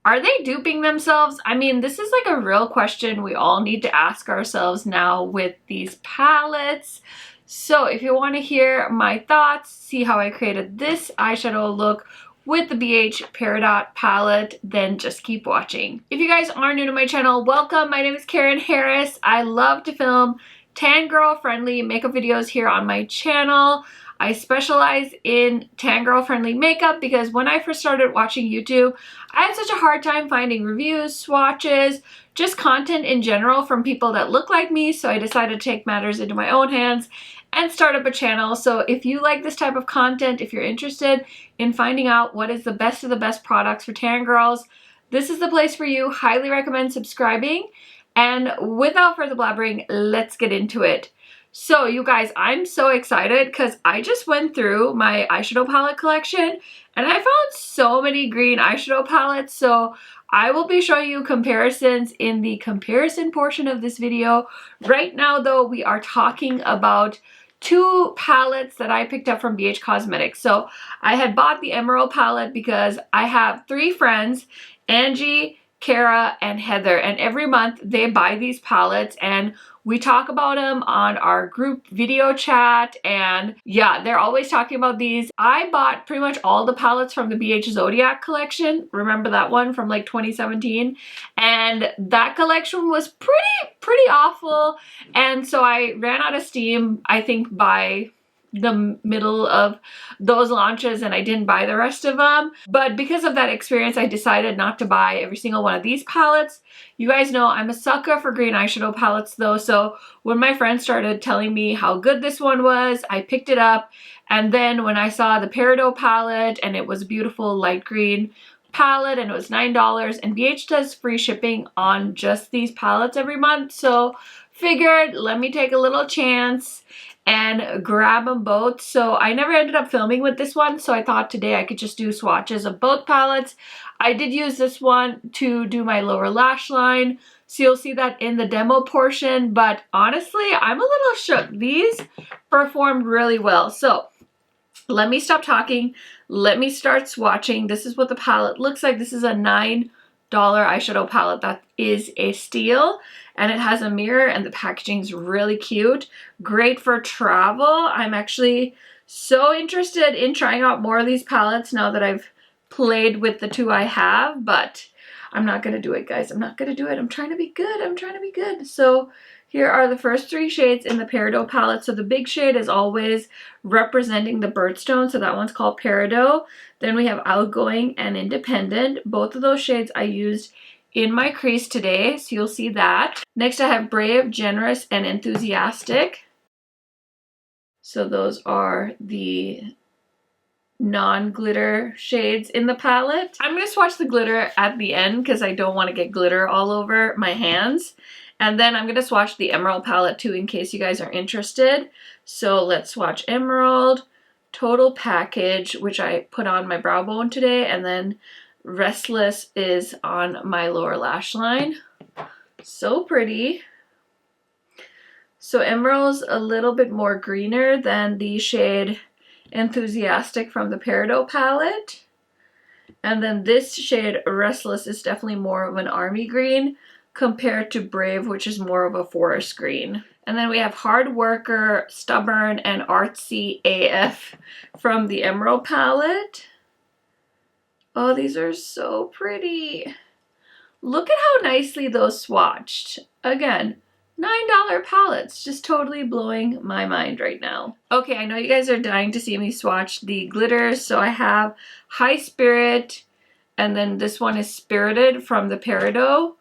Are they duping themselves? I mean, this is like a real question we all need to ask ourselves now with these palettes. So if you want to hear my thoughts, see how I created this eyeshadow look with the BH Peridot palette, then just keep watching. If you guys are new to my channel, welcome. My name is Karen Harris. I love to film tan girl friendly makeup videos here on my channel. I specialize in tan girl friendly makeup because when I first started watching YouTube, I had such a hard time finding reviews, swatches, just content in general from people that look like me, so I decided to take matters into my own hands and start up a channel. So if you like this type of content, if you're interested in finding out what is the best of the best products for tan girls, this is the place for you. Highly recommend subscribing. And without further blabbering, let's get into it. So you guys, I'm so excited because I just went through my eyeshadow palette collection and I found so many green eyeshadow palettes. So I will be showing you comparisons in the comparison portion of this video. Right now though, we are talking about two palettes that I picked up from BH Cosmetics. So I had bought the Emerald palette because I have three friends, Angie, Kara, and Heather, and every month they buy these palettes and we talk about them on our group video chat, and yeah, they're always talking about these. I bought pretty much all the palettes from the BH Zodiac collection. Remember that one from like 2017? And that collection was pretty awful. And so I ran out of steam, I think, by the middle of those launches, and I didn't buy the rest of them. But because of that experience, I decided not to buy every single one of these palettes. You guys know I'm a sucker for green eyeshadow palettes though, so when my friends started telling me how good this one was, I picked it up. And then when I saw the Peridot palette and it was a beautiful light green palette and it was $9, and BH does free shipping on just these palettes every month, so figured let me take a little chance and grab them both. So I never ended up filming with this one, so I thought today I could just do swatches of both palettes. I did use this one to do my lower lash line, so you'll see that in the demo portion, but honestly, I'm a little shook. These performed really well. So let me stop talking. Let me start swatching. This is what the palette looks like. This is a $9 eyeshadow palette that is a steal, and it has a mirror and the packaging is really cute. Great for travel. I'm actually so interested in trying out more of these palettes now that I've played with the two I have, but I'm not gonna do it, guys. I'm not gonna do it. I'm trying to be good. I'm trying to be good. So here are the first three shades in the Peridot palette. So the big shade is always representing the birthstone, so that one's called Peridot. Then we have Outgoing and Independent. Both of those shades I used in my crease today, so you'll see that. Next I have Brave, Generous, and Enthusiastic. So those are the non-glitter shades in the palette. I'm going to swatch the glitter at the end because I don't want to get glitter all over my hands. And then I'm going to swatch the Emerald palette too in case you guys are interested. So let's swatch Emerald, Total Package, which I put on my brow bone today, and then Restless is on my lower lash line. So pretty. So Emerald's a little bit more greener than the shade Enthusiastic from the Peridot palette. And then this shade Restless is definitely more of an army green compared to Brave, which is more of a forest green. And then we have Hard Worker, Stubborn, and Artsy AF from the Emerald palette. Oh, these are so pretty. Look at how nicely those swatched. Again, $9 palettes, just totally blowing my mind right now. Okay, I know you guys are dying to see me swatch the glitters, so I have High Spirit, and then this one is Spirited from the Peridot.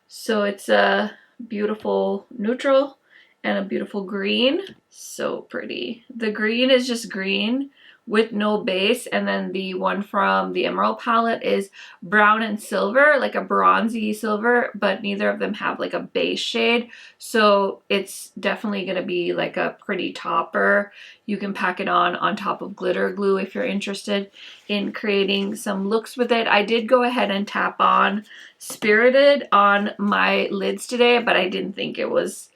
So it's a beautiful neutral and a beautiful green. So pretty. The green is just green with no base, and then the one from the Emerald palette is brown and silver, like a bronzy silver, but neither of them have like a base shade, so it's definitely gonna be like a pretty topper. You can pack it on top of glitter glue if you're interested in creating some looks with it. I did go ahead and tap on Spirited on my lids today, but I didn't think it was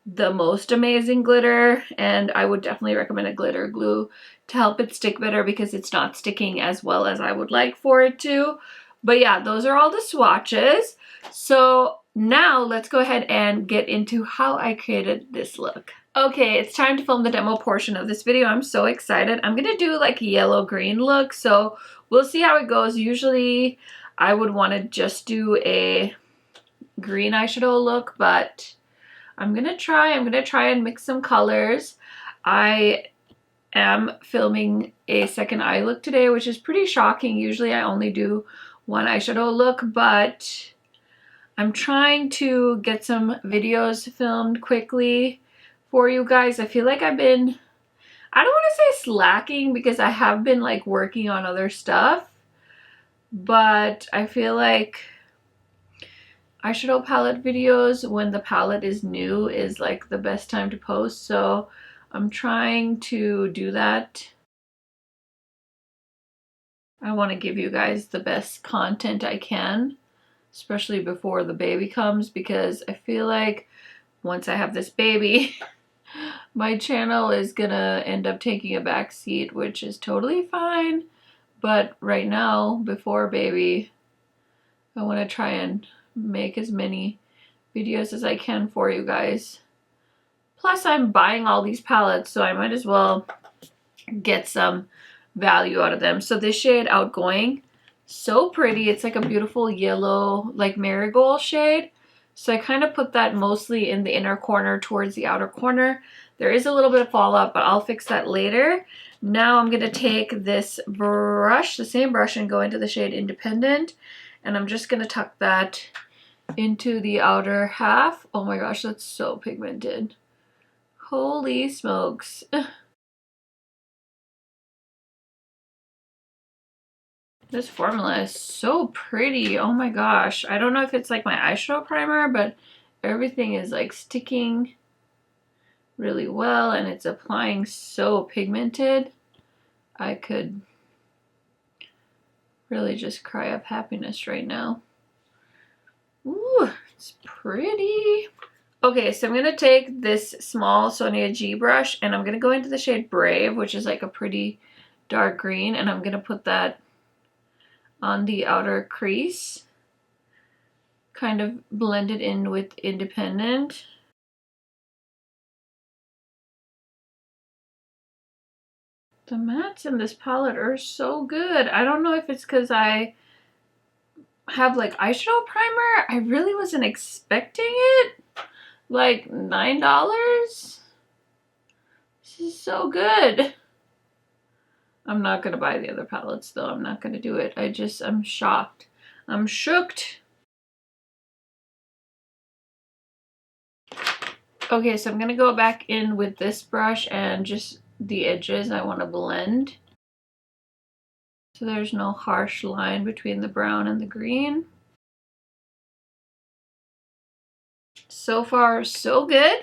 the most amazing glitter, and I would definitely recommend a glitter glue to help it stick better because it's not sticking as well as I would like for it to. But yeah, those are all the swatches. So now let's go ahead and get into how I created this look. Okay, it's time to film the demo portion of this video. I'm so excited. I'm gonna do like a yellow-green look, so we'll see how it goes. Usually I would want to just do a green eyeshadow look, but I'm gonna try and mix some colors. I am filming a second eye look today, which is pretty shocking. Usually I only do one eyeshadow look, but I'm trying to get some videos filmed quickly for you guys. I feel like I've been, I don't want to say slacking because I have been like working on other stuff, but I feel like eyeshadow palette videos when the palette is new is like the best time to post, so I'm trying to do that. I want to give you guys the best content I can, especially before the baby comes, because I feel like once I have this baby my channel is gonna end up taking a back seat, which is totally fine. But right now, before baby, I want to try and make as many videos as I can for you guys. Plus I'm buying all these palettes, so I might as well get some value out of them. So this shade Outgoing, so pretty. It's like a beautiful yellow, like marigold shade. So I kind of put that mostly in the inner corner towards the outer corner. There is a little bit of fallout, but I'll fix that later. Now I'm going to take this brush, the same brush, and go into the shade Independent. And I'm just going to tuck that into the outer half. Oh my gosh, that's so pigmented. Holy smokes. This formula is so pretty. Oh my gosh. I don't know if it's like my eyeshadow primer, but everything is like sticking really well and it's applying so pigmented. I could really just cry up happiness right now. Ooh, it's pretty. Okay, so I'm going to take this small Sonia G brush and I'm going to go into the shade Brave, which is like a pretty dark green, and I'm going to put that on the outer crease, kind of blend it in with Independent. The mattes in this palette are so good. I don't know if it's because I have like eyeshadow primer. I really wasn't expecting it. Like $9. This is so good. I'm not gonna buy the other palettes though. I'm not gonna do it. I'm shocked. I'm shooked. Okay, so I'm gonna go back in with this brush and just the edges I want to blend, so there's no harsh line between the brown and the green. So far, so good.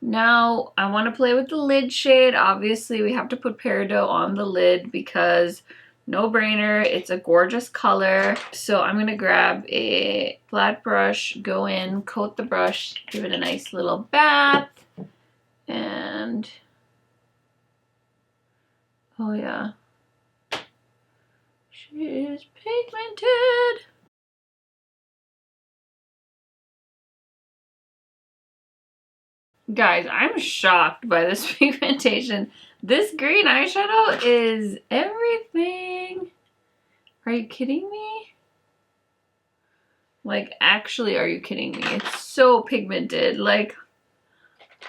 Now I want to play with the lid shade. Obviously, we have to put Peridot on the lid because no brainer. It's a gorgeous color. So I'm going to grab a flat brush, go in, coat the brush, give it a nice little bath, and oh yeah, she is pigmented. Guys, I'm shocked by this pigmentation. This green eyeshadow is everything. Are you kidding me? Like, actually, are you kidding me? It's so pigmented. Like,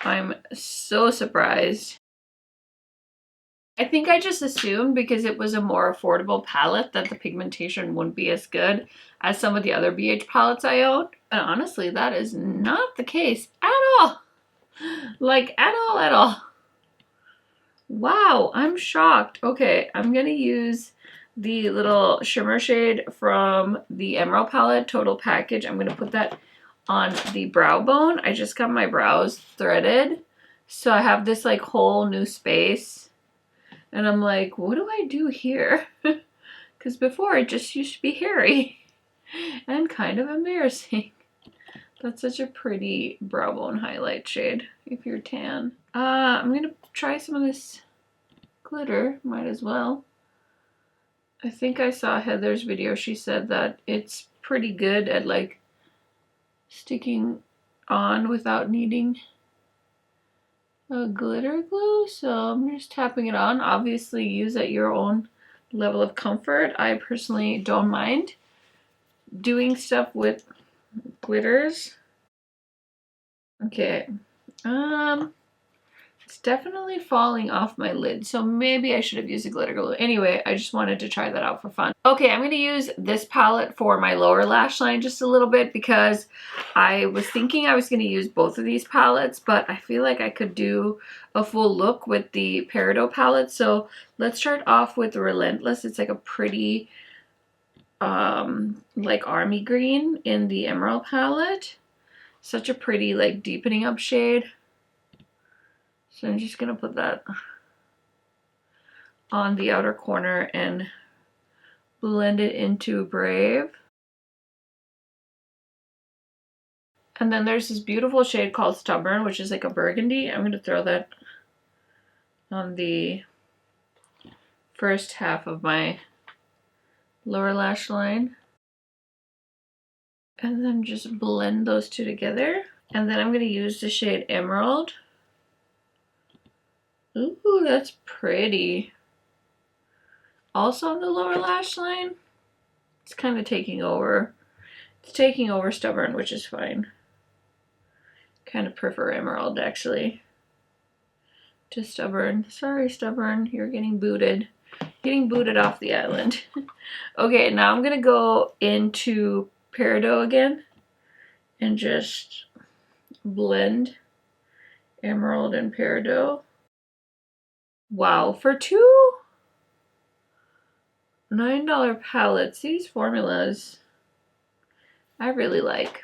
I'm so surprised. I think I just assumed because it was a more affordable palette that the pigmentation wouldn't be as good as some of the other BH palettes I own. And honestly, that is not the case at all. Like, at all. Wow, I'm shocked. Okay, I'm gonna use the little shimmer shade from the Emerald Palette Total Package. I'm gonna put that on the brow bone. I just got my brows threaded, so I have this like whole new space. And I'm like, what do I do here? Because before it just used to be hairy and kind of embarrassing. That's such a pretty brow bone highlight shade if you're tan. I'm gonna try some of this glitter, might as well. I think I saw Heather's video. She said that it's pretty good at like sticking on without needing a glitter glue. So I'm just tapping it on. Obviously use at your own level of comfort. I personally don't mind doing stuff with glitters. Okay. It's definitely falling off my lid, so maybe I should have used a glitter glue. Anyway, I just wanted to try that out for fun. Okay, I'm going to use this palette for my lower lash line just a little bit because I was thinking I was going to use both of these palettes, but I feel like I could do a full look with the Peridot palette. So let's start off with Relentless. It's like a pretty like army green in the Emerald palette. Such a pretty like deepening up shade. So I'm just going to put that on the outer corner and blend it into Brave. And then there's this beautiful shade called Stubborn, which is like a burgundy. I'm going to throw that on the first half of my lower lash line. And then just blend those two together. And then I'm going to use the shade Emerald. Ooh, that's pretty. Also on the lower lash line. It's kind of taking over. It's taking over Stubborn, which is fine. Kind of prefer Emerald, actually, to Stubborn. Sorry, Stubborn, you're getting booted. Getting booted off the island. Okay, now I'm going to go into Peridot again and just blend Emerald and Peridot. Wow, for two $9 palettes, these formulas I really like.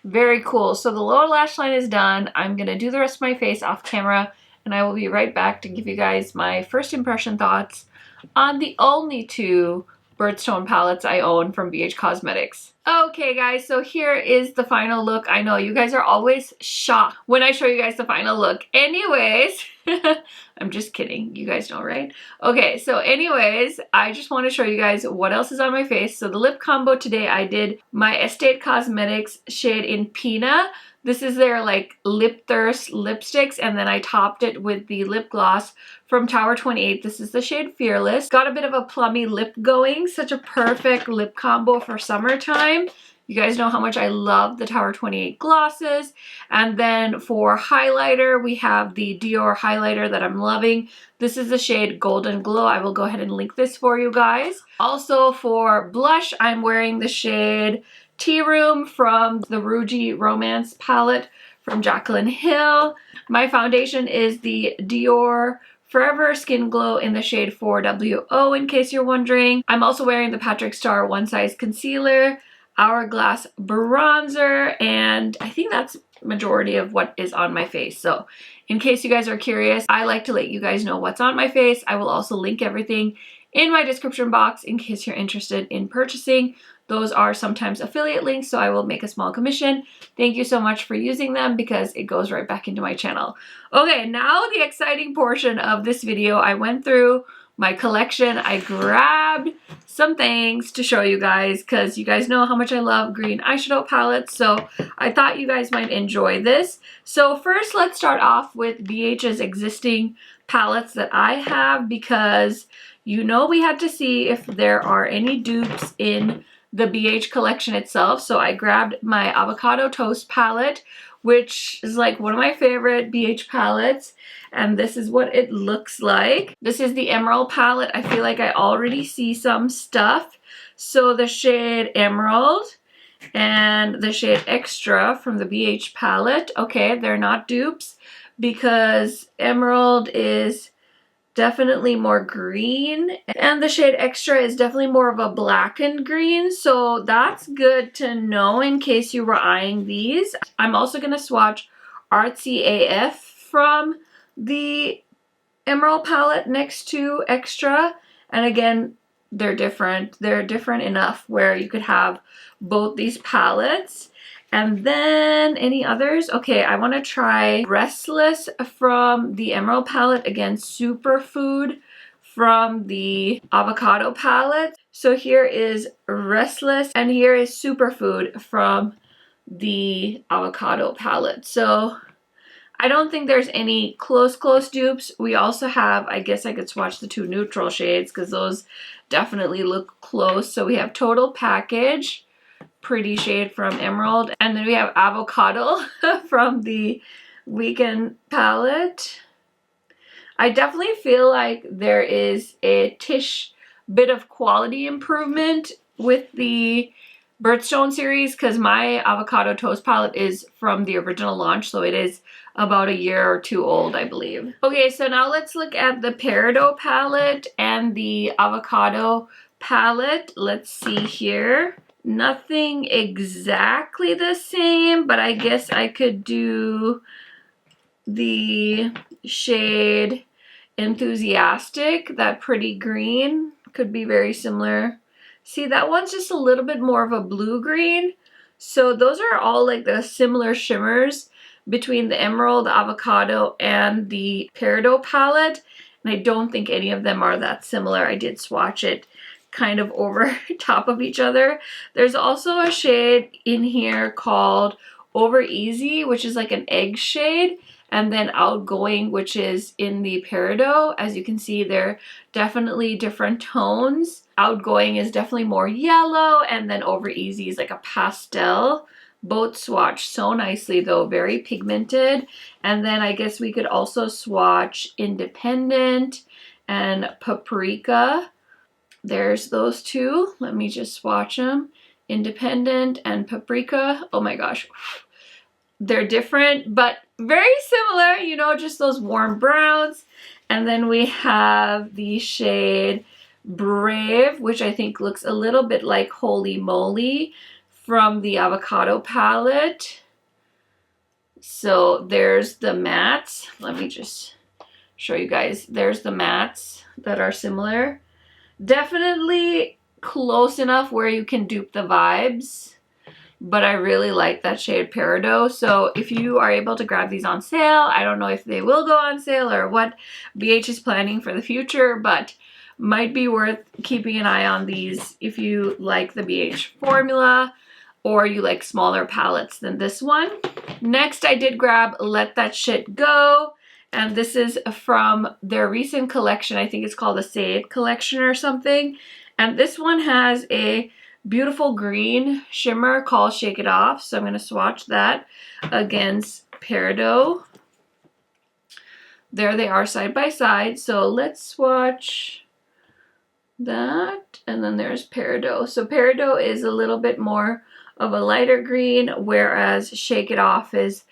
Very cool. So the lower lash line is done. I'm going to do the rest of my face off camera, and I will be right back to give you guys my first impression thoughts on the only two Birthstone palettes I own from BH Cosmetics. Okay guys, so here is the final look. I know you guys are always shocked when I show you guys the final look. Anyways, I'm just kidding. You guys know, right? Okay, so anyways, I just want to show you guys what else is on my face. So the lip combo today, I did my Estate Cosmetics shade in Pina. This is their like Lip Thirst lipsticks, and then I topped it with the lip gloss from Tower 28. This is the shade Fearless. Got a bit of a plummy lip going. Such a perfect lip combo for summertime. You guys know how much I love the Tower 28 glosses. And then for highlighter, we have the Dior highlighter that I'm loving. This is the shade Golden Glow. I will go ahead and link this for you guys. Also for blush, I'm wearing the shade Tea Room from the Rouge Romance palette from Jaclyn Hill. My foundation is the Dior Forever Skin Glow in the shade 4WO, in case you're wondering. I'm also wearing the Patrick Star One Size Concealer, Hourglass Bronzer, and I think that's majority of what is on my face. So in case you guys are curious, I like to let you guys know what's on my face. I will also link everything in my description box in case you're interested in purchasing. Those are sometimes affiliate links, so I will make a small commission. Thank you so much for using them because it goes right back into my channel. Okay, now the exciting portion of this video. I went through my collection. I grabbed some things to show you guys because you guys know how much I love green eyeshadow palettes, so I thought you guys might enjoy this. So first, let's start off with BH's existing palettes that I have because you know we had to see if there are any dupes in the BH collection itself. So I grabbed my Avocado Toast palette, which is like one of my favorite BH palettes, and this is what it looks like. This is the Emerald palette. I feel like I already see some stuff. So the shade Emerald and the shade Extra from the BH palette. Okay, they're not dupes because Emerald is definitely more green and the shade Extra is definitely more of a blackened green, so that's good to know in case you were eyeing these. I'm also going to swatch Artsy AF from the Emerald palette next to Extra, and again they're different enough where you could have both these palettes. And then any others? Okay, I want to try Restless from the Emerald palette. Again, Superfood from the Avocado palette. So here is Restless, and here is Superfood from the Avocado palette. So I don't think there's any close dupes. We also have, I guess I could swatch the two neutral shades because those definitely look close. So we have Total Package, pretty shade from Emerald, and then we have Avocado from the Weekend palette. I definitely feel like there is a tish bit of quality improvement with the Birthstone series because my Avocado Toast palette is from the original launch, so it is about a year or two old, I believe. Okay, so now let's look at the Peridot palette and the Avocado palette. Let's see here. Nothing exactly the same, but I guess I could do the shade Enthusiastic. That pretty green could be very similar. See, that one's just a little bit more of a blue green. So those are all like the similar shimmers between the Emerald, Avocado, and the Peridot palette. And I don't think any of them are that similar. I did swatch it kind of over top of each other. There's also a shade in here called Over Easy, which is like an egg shade. And then Outgoing, which is in the Peridot. As you can see, they're definitely different tones. Outgoing is definitely more yellow, and then Over Easy is like a pastel. Both swatch so nicely though, very pigmented. And then I guess we could also swatch Independent and Paprika. There's those two. Let me just swatch them. Independent and Paprika. Oh my gosh. They're different, but very similar, you know, just those warm browns. And then we have the shade Brave, which I think looks a little bit like Holy Moly from the Avocado palette. So there's the mattes. Let me just show you guys. There's the mattes that are similar. Definitely close enough where you can dupe the vibes. But I really like that shade Peridot. So if you are able to grab these on sale, I don't know if they will go on sale or what BH is planning for the future, but might be worth keeping an eye on these if you like the BH formula or you like smaller palettes than this one. Next, I did grab Let That Shit Go. And this is from their recent collection. I think it's called the Say It collection or something. And this one has a beautiful green shimmer called Shake It Off. So I'm going to swatch that against Peridot. There they are side by side. So let's swatch that. And then there's Peridot. So Peridot is a little bit more of a lighter green, whereas Shake It Off is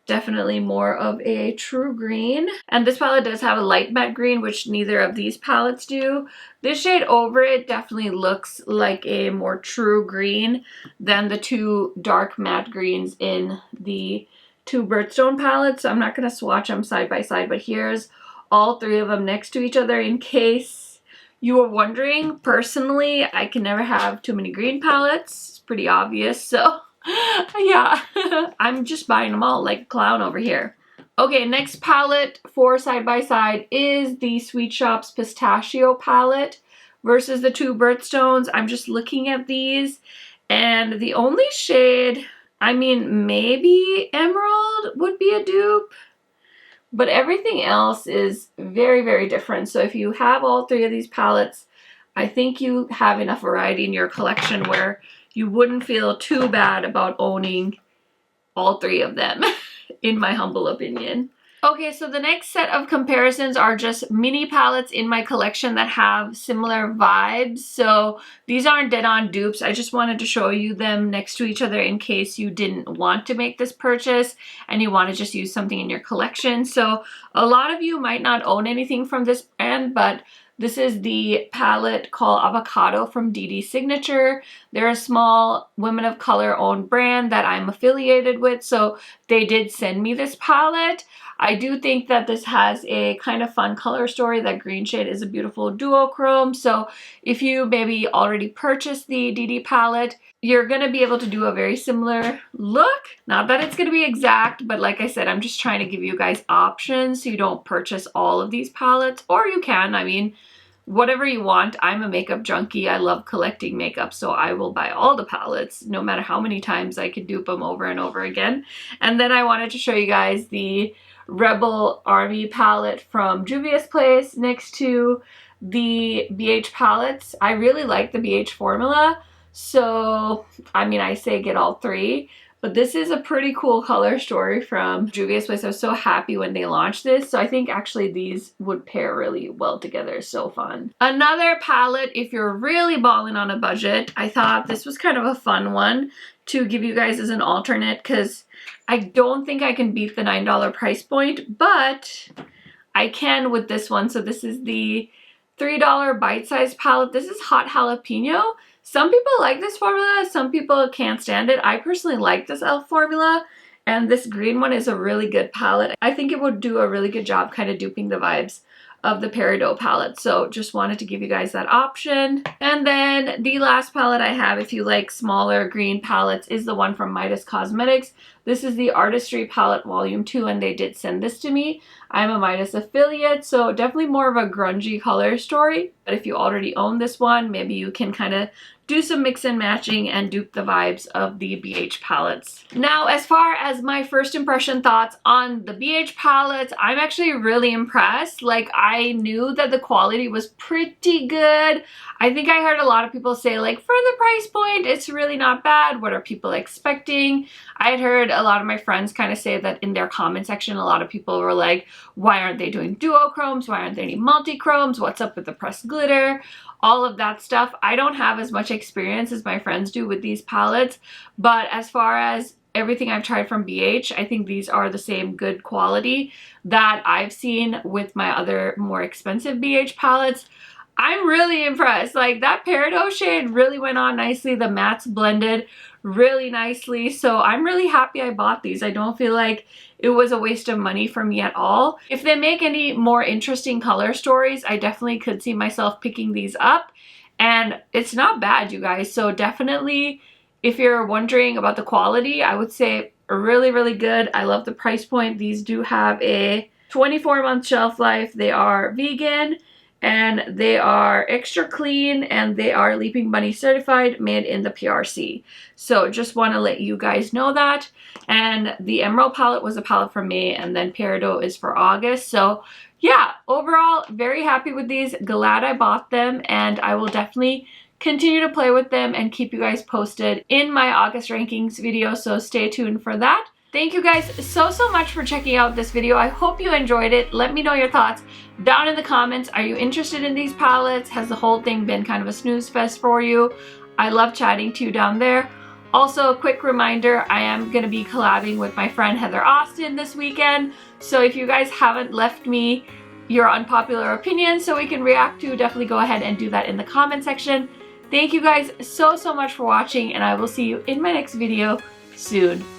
definitely more of a true green. And this palette does have a light matte green, which neither of these palettes do. This shade over it definitely looks like a more true green than the two dark matte greens in the two Birthstone palettes. So I'm not going to swatch them side by side, but here's all three of them next to each other in case you were wondering. Personally, I can never have too many green palettes. It's pretty obvious, so yeah, I'm just buying them all like a clown over here. Okay, next palette for side by side is the Sweet Shop's Pistachio palette versus the two Birthstones. I'm just looking at these, and the only shade, I mean, maybe Emerald would be a dupe, but everything else is very, very different. So if you have all three of these palettes, I think you have enough variety in your collection where you wouldn't feel too bad about owning all three of them, in my humble opinion. Okay, so the next set of comparisons are just mini palettes in my collection that have similar vibes. So these aren't dead-on dupes. I just wanted to show you them next to each other in case you didn't want to make this purchase and you want to just use something in your collection. So a lot of you might not own anything from this brand, but this is the palette called Avocado from DD Signature. They're a small women of color owned brand that I'm affiliated with, so they did send me this palette. I do think that this has a kind of fun color story. That green shade is a beautiful duochrome, so if you maybe already purchased the DD palette, you're going to be able to do a very similar look. Not that it's going to be exact, but like I said, I'm just trying to give you guys options so you don't purchase all of these palettes, or you can. I mean, whatever you want. I'm a makeup junkie. I love collecting makeup, so I will buy all the palettes no matter how many times I could dupe them over and over again. And then I wanted to show you guys the Rebel Army palette from Juvia's Place next to the BH palettes. I really like the BH formula, so I mean, I say get all three. But this is a pretty cool color story from Juvia's Place. I was so happy when they launched this. So I think actually these would pair really well together. So fun. Another palette, if you're really balling on a budget, I thought this was kind of a fun one to give you guys as an alternate, because I don't think I can beat the $9 price point, but I can with this one. So this is the $3 bite-sized palette. This is Hot Jalapeno. Some people like this formula, some people can't stand it. I personally like this e.l.f. formula, and this green one is a really good palette. I think it would do a really good job kind of duping the vibes of the Peridot palette. So just wanted to give you guys that option. And then the last palette I have, if you like smaller green palettes, is the one from Midas Cosmetics. This is the Artistry Palette Volume 2, and they did send this to me. I'm a Midas affiliate, so definitely more of a grungy color story. But if you already own this one, maybe you can kind of do some mix and matching and dupe the vibes of the BH palettes. Now, as far as my first impression thoughts on the BH palettes, I'm actually really impressed. Like, I knew that the quality was pretty good. I think I heard a lot of people say, like, for the price point, it's really not bad. What are people expecting? I had heard a lot of my friends kind of say that in their comment section, a lot of people were like, why aren't they doing duochromes? Why aren't there any multi-chromes? What's up with the pressed glitter? All of that stuff. I don't have as much experience as my friends do with these palettes, but as far as everything I've tried from BH, I think these are the same good quality that I've seen with my other more expensive BH palettes. I'm really impressed. Like, that Peridot shade really went on nicely. The mattes blended really nicely. So I'm really happy I bought these. I don't feel like it was a waste of money for me at all. If they make any more interesting color stories, I definitely could see myself picking these up. And it's not bad, you guys. So definitely, if you're wondering about the quality, I would say really, really good. I love the price point. These do have a 24-month shelf life. They are vegan, and they are extra clean, and they are Leaping Bunny certified, made in the PRC. So just want to let you guys know that. And the Emerald palette was a palette for May, and then Peridot is for August. So yeah, overall, very happy with these. Glad I bought them, and I will definitely continue to play with them and keep you guys posted in my August rankings video. So stay tuned for that. Thank you guys so much for checking out this video. I hope you enjoyed it. Let me know your thoughts down in the comments. Are you interested in these palettes? Has the whole thing been kind of a snooze fest for you? I love chatting to you down there. Also, a quick reminder, I am going to be collabing with my friend Heather Austin this weekend. So if you guys haven't left me your unpopular opinions so we can react to, definitely go ahead and do that in the comment section. Thank you guys so much for watching, and I will see you in my next video soon.